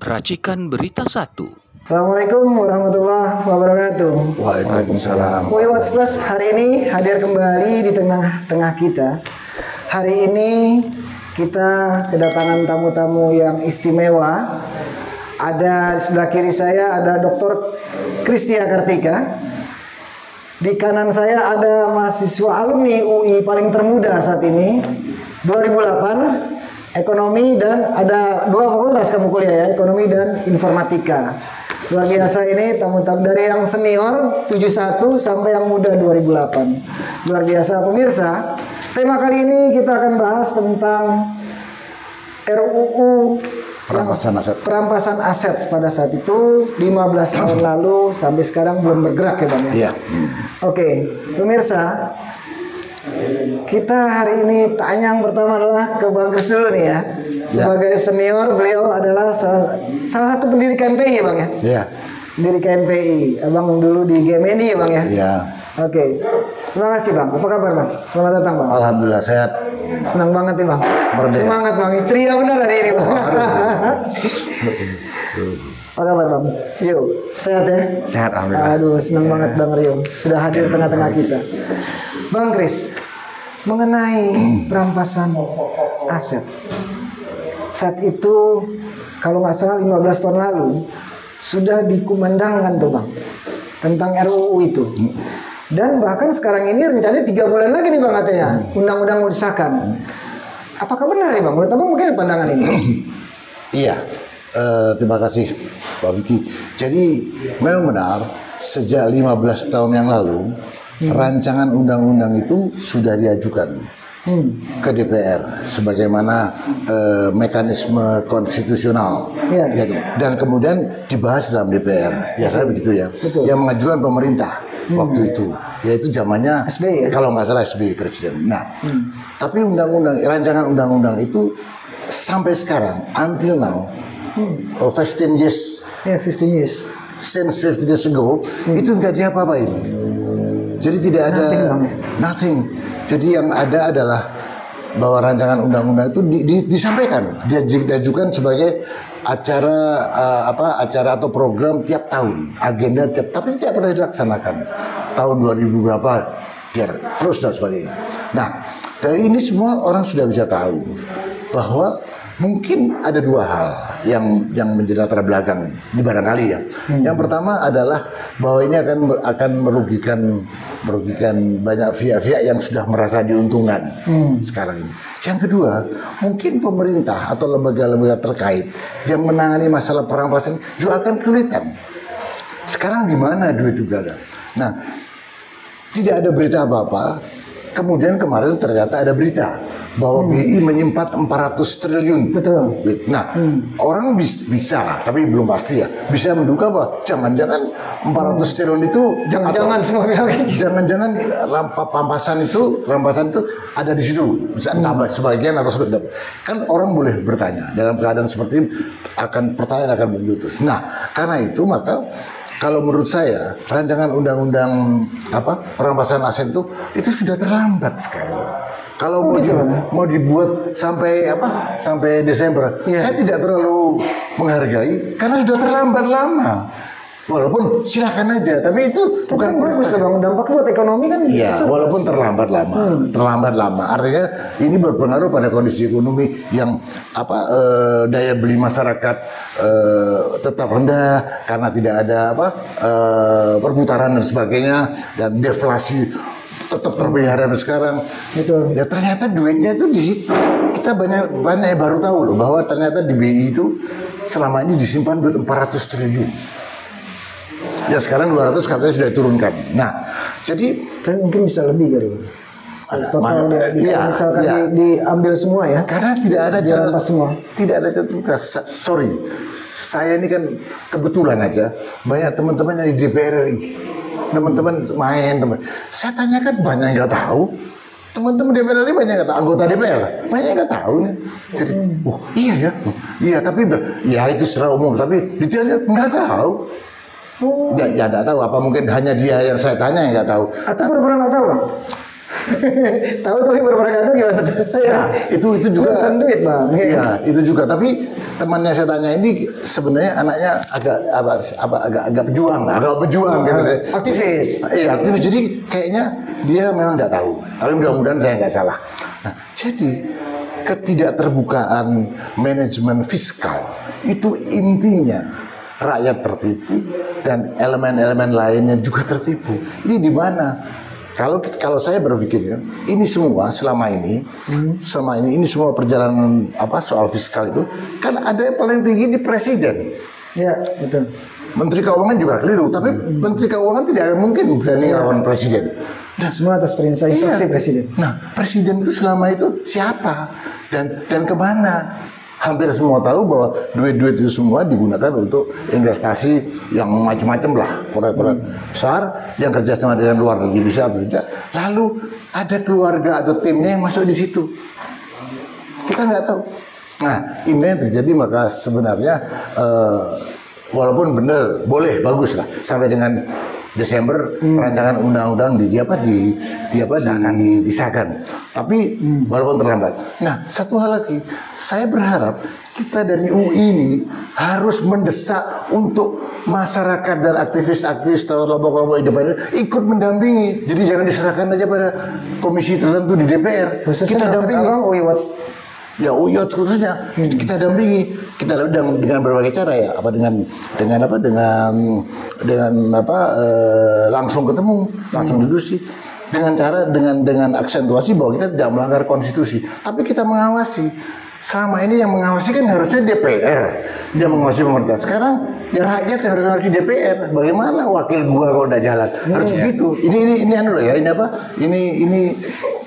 Racikan Berita 1. Assalamualaikum warahmatullahi wabarakatuh. Waalaikumsalam. UI Watch Plus hari ini hadir kembali di tengah-tengah kita. Hari ini kita kedatangan tamu-tamu yang istimewa. Ada di sebelah kiri saya ada Dr. Kristia Kartika. Di kanan saya ada mahasiswa alumni UI paling termuda saat ini, 2008. Ekonomi, dan ada dua fakultas kamu kuliah ya, ekonomi dan informatika. Luar biasa ini tamu-tamu dari yang senior 71 sampai yang muda 2008. Luar biasa pemirsa. Tema kali ini kita akan bahas tentang RUU perampasan aset pada saat itu 15 tahun lalu sampai sekarang belum bergerak ya Bang ya. Iya. Oke, pemirsa. Kita hari ini tanya yang pertama adalah ke Bang Kris dulu nih ya. Sebagai senior, beliau adalah salah satu pendiri KMPI ya Bang ya? Iya. Pendiri KMPI. Abang dulu di GMNI ya Bang ya? Iya. Oke. Terima kasih Bang. Apa kabar Bang? Selamat datang Bang. Alhamdulillah sehat. Senang banget nih Bang. Merdeka. Semangat Bang. Ceria benar hari ini Bang. Apa kabar Bang? Yuk, sehat ya? Sehat alhamdulillah. Aduh, senang banget Bang Rio sudah hadir tengah-tengah kita. Bang Kris, mengenai perampasan aset. Saat itu kalau nggak salah 15 tahun lalu sudah dikumandangkan tuh Bang tentang RUU itu. Dan bahkan sekarang ini rencananya 3 bulan lagi nih Bang katanya undang-undang mau disahkan. Apakah benar ya Bang? Menurut Abang mungkin pandangan ini? Iya. Terima kasih Pak Vicky. Jadi memang benar sejak 15 tahun yang lalu rancangan undang-undang itu sudah diajukan ke DPR sebagaimana mekanisme konstitusional. Ya. Dan kemudian dibahas dalam DPR. Biasanya begitu ya. Betul. Yang mengajukan pemerintah waktu itu, yaitu zamannya SBY ya? Kalau nggak salah SBY presiden. Nah, tapi rancangan undang-undang itu sampai sekarang until now 15 years. Ya, 15 years. Since 15 years ago itu nggak diapa-apain. Jadi tidak ada nothing. Jadi yang ada adalah bahwa rancangan undang-undang itu disampaikan, diajukan sebagai acara acara atau program tiap tahun, agenda tiap, tapi tidak pernah dilaksanakan. Tahun 2000 berapa terus dan sebagainya. Nah, dari ini semua orang sudah bisa tahu bahwa mungkin ada dua hal yang menjadi latar belakang ini barangkali ya. Yang pertama adalah bahwa ini akan merugikan banyak pihak-pihak yang sudah merasa diuntungkan sekarang ini. Yang kedua, mungkin pemerintah atau lembaga-lembaga terkait yang menangani masalah perampasan juga akan kesulitan. Sekarang di mana duit itu berada? Nah, tidak ada berita apa-apa. Kemudian kemarin ternyata ada berita bahwa BI menyimpan 400 triliun. Betul. Nah, orang bisa, tapi belum pasti ya. Bisa menduga bahwa jangan-jangan 400 triliun itu Jangan-jangan semua bilang gitu. jangan-jangan rampasan itu ada di situ. Bisa tambah sebagian atau sudah dapat. Kan orang boleh bertanya dalam keadaan seperti ini, pertanyaan akan muncul terus. Nah, karena itu maka kalau menurut saya rancangan undang-undang perampasan aset itu sudah terlambat sekarang. Kalau mau dibuat sampai Desember, saya tidak terlalu menghargai karena sudah terlambat lama. Walaupun silakan aja, tapi itu bukan bagus Bang, dampaknya buat ekonomi kan. Iya, walaupun terlambat lama. Artinya ini berpengaruh pada kondisi ekonomi yang daya beli masyarakat tetap rendah karena tidak ada perputaran dan sebagainya, dan deflasi tetap terpelihara sampai sekarang. Betul. Ya ternyata duitnya itu di situ. Kita banyak yang baru tahu loh bahwa ternyata di BI itu selama ini disimpan duit 400 triliun. Ya sekarang 200 katanya sudah diturunkan. Nah, jadi mungkin bisa lebih kali. Total misalkan diambil semua ya. Karena tidak ada cara semua. Tidak ada cara. Sorry, saya ini kan kebetulan aja banyak teman-teman yang di DPR RI. Teman-teman main, saya tanyakan banyak yang nggak tahu. Teman-teman DPR RI banyak yang nggak tahu. Anggota DPR banyak yang nggak tahu nih. Jadi, iya ya, iya tapi ya itu secara umum. Tapi detailnya nggak tahu. Ya nggak tahu apa mungkin hanya dia yang saya tanya yang nggak tahu. Atau pernah nggak tahu Bang? Tahu tapi berberkata gimana? Ya, itu juga urusan duit bang. Iya, itu juga. Tapi temannya saya tanya ini sebenarnya anaknya agak pejuang gitu. Aktivis. Iya, aktivis. Jadi kayaknya dia memang nggak tahu. Tapi mudah-mudahan saya nggak salah. Nah, jadi ketidakterbukaan manajemen fiskal itu intinya rakyat tertipu dan elemen-elemen lainnya juga tertipu. Ini di mana? Kalau saya berpikir ya, ini semua selama ini semua perjalanan soal fiskal itu kan ada yang paling tinggi di presiden. Ya, betul. Menteri Keuangan juga keliru, tapi Menteri Keuangan tidak mungkin berani lawan presiden. Nah, semua atas perintah instruksi presiden. Nah, presiden itu selama itu siapa dan kemana? Hampir semua tahu bahwa duit-duit itu semua digunakan untuk investasi yang macam-macam lah, proyek-proyek besar yang kerjasama dengan luar negeri bisa atau tidak. Lalu ada keluarga atau timnya yang masuk di situ. Kita nggak tahu. Nah, ini yang terjadi, maka sebenarnya walaupun benar boleh bagus lah sampai dengan Desember rancangan undang-undang disahkan. Tapi walaupun terlambat. Nah, satu hal lagi, saya berharap kita dari UI ini harus mendesak untuk masyarakat dan aktivis-aktivis kelompok-kelompok independen ikut mendampingi. Jadi jangan diserahkan aja pada komisi tertentu di DPR. Khususnya kita dampingi. Ya UIOTS khususnya kita dampingi dengan berbagai cara ya, langsung ketemu, langsung diskusi dengan aksentuasi bahwa kita tidak melanggar konstitusi, tapi kita mengawasi. Selama ini yang mengawasi kan harusnya DPR yang mengawasi pemerintah. Sekarang ya rakyat yang harus mengawasi DPR. Bagaimana wakil gua kalau udah jalan? Harus begitu.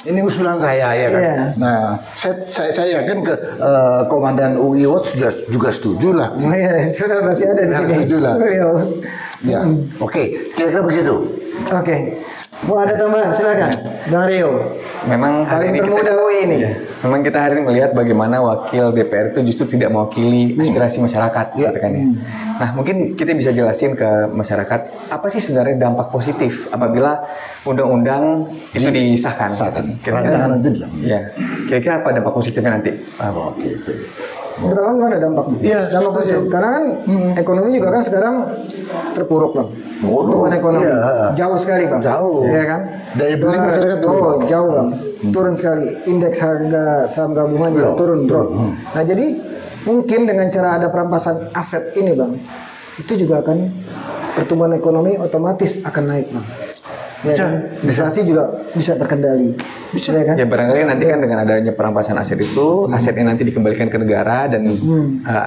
Ini usulan saya ya kan. Nah, saya yakin komandan UI Watch juga setuju lah. Iya, sudah masih ada di sini. Setuju lah. Ya, oke. Kira-kira begitu. Oke. Mau ada tambahan? Silakan, Bang Rio. Memang hari paling ini termuda UI ini. Ya, memang kita hari ini melihat bagaimana wakil DPR itu justru tidak mewakili aspirasi masyarakat, gitu kan ya. Nah, mungkin kita bisa jelasin ke masyarakat apa sih sebenarnya dampak positif apabila undang-undang itu disahkan. Kira-kira apa dampak positifnya nanti? Pertama gimana dampaknya? Iya, dampak positif. Karena kan ekonomi juga kan sekarang terpuruk bang. Pertumbuhan ekonomi jauh sekali bang. Jauh. Iya kan? Daya beli masyarakat turun. Jauh bang. Turun sekali. Indeks harga saham gabungan juga turun bro. Nah jadi mungkin dengan cara ada perampasan aset ini bang, itu juga akan pertumbuhan ekonomi otomatis akan naik bang. Ya, inflasi juga bisa terkendali. Bisa ya kan? Ya barangkali nanti kan dengan adanya perampasan aset itu, asetnya nanti dikembalikan ke negara dan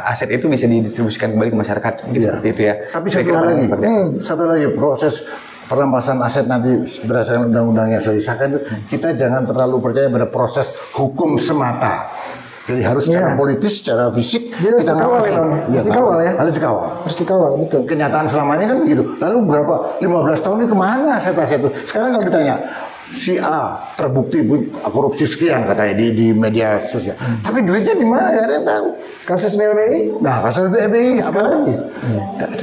aset itu bisa didistribusikan kembali ke masyarakat. Seperti itu ya. Tapi satu lagi proses perampasan aset nanti berdasarkan undang-undang yang sudah disahkan itu, kita jangan terlalu percaya pada proses hukum semata. Jadi harus secara politis, secara fisik kita kawal ya bang. Harus dikawal ya. Harus dikawal, betul. Kenyataan selamanya kan begitu. Lalu berapa 15 tahun ini kemana aset-aset itu? Sekarang kalau ditanya si A terbukti korupsi sekian katanya di media sosial. Tapi duitnya di mana? Gak ada yang tahu. Kasus BLBI? Nah, kasus BLBI sekarang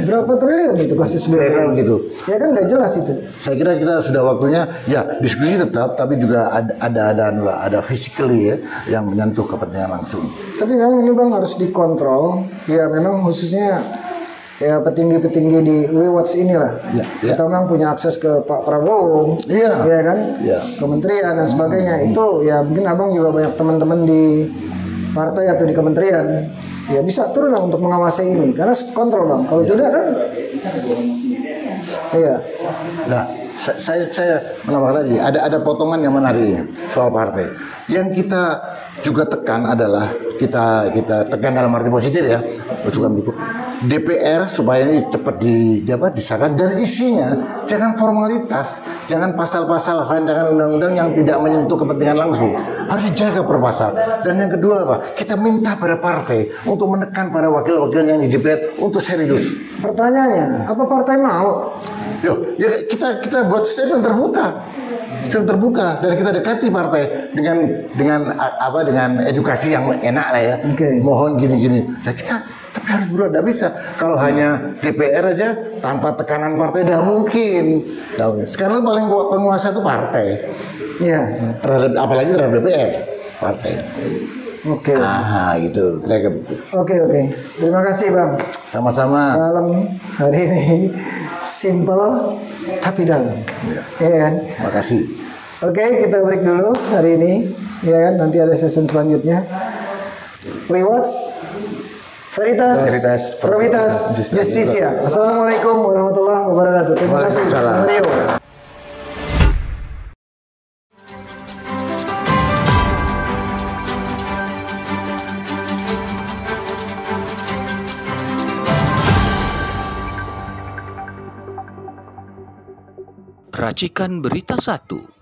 berapa triliun itu kasus BLBI gitu. Ya kan nggak jelas itu. Saya kira kita sudah waktunya ya diskusi tetap, tapi juga ada physically ya yang menyentuh kepentingan langsung. Tapi memang ini bang harus dikontrol. Ya memang khususnya ya petinggi-petinggi di Watch inilah. Kita memang punya akses ke Pak Prabowo. Iya kan? Kementerian dan sebagainya. Itu ya mungkin abang juga banyak teman-teman di partai atau di kementerian ya bisa turun lah untuk mengawasi ini karena kontrol bang. Kalau tidak kan Nah, saya menambah tadi ada potongan yang menarik soal partai. Yang kita juga tekan adalah kita tekan dalam arti positif ya, juga mendukung DPR supaya ini cepat disahkan dan isinya jangan formalitas, jangan pasal-pasal rancangan undang-undang yang tidak menyentuh kepentingan langsung, harus dijaga per pasal. Dan yang kedua apa? Kita minta pada partai untuk menekan pada wakil-wakil yang di DPR untuk serius. Pertanyaannya, apa partai mau? Ya kita buat statement terbuka dan kita dekati partai dengan edukasi yang enak lah ya. Mohon gini-gini. Nah Tapi harus berubah, tidak bisa. Kalau hanya DPR aja tanpa tekanan partai tidak mungkin. Sekarang paling penguasa itu partai. Ya. Terhadap, apalagi terhadap DPR, partai. Oke. Gitu. Oke. Terima kasih Bang. Sama-sama. Dalam hari ini simple tapi dalam. Ya kan? Makasih. Oke, kita break dulu hari ini. Ya kan? Nanti ada season selanjutnya. We watch Veritas Probitas Justisia. Assalamualaikum warahmatullahi wabarakatuh. Terima kasih. Mario. Racikan Berita 1.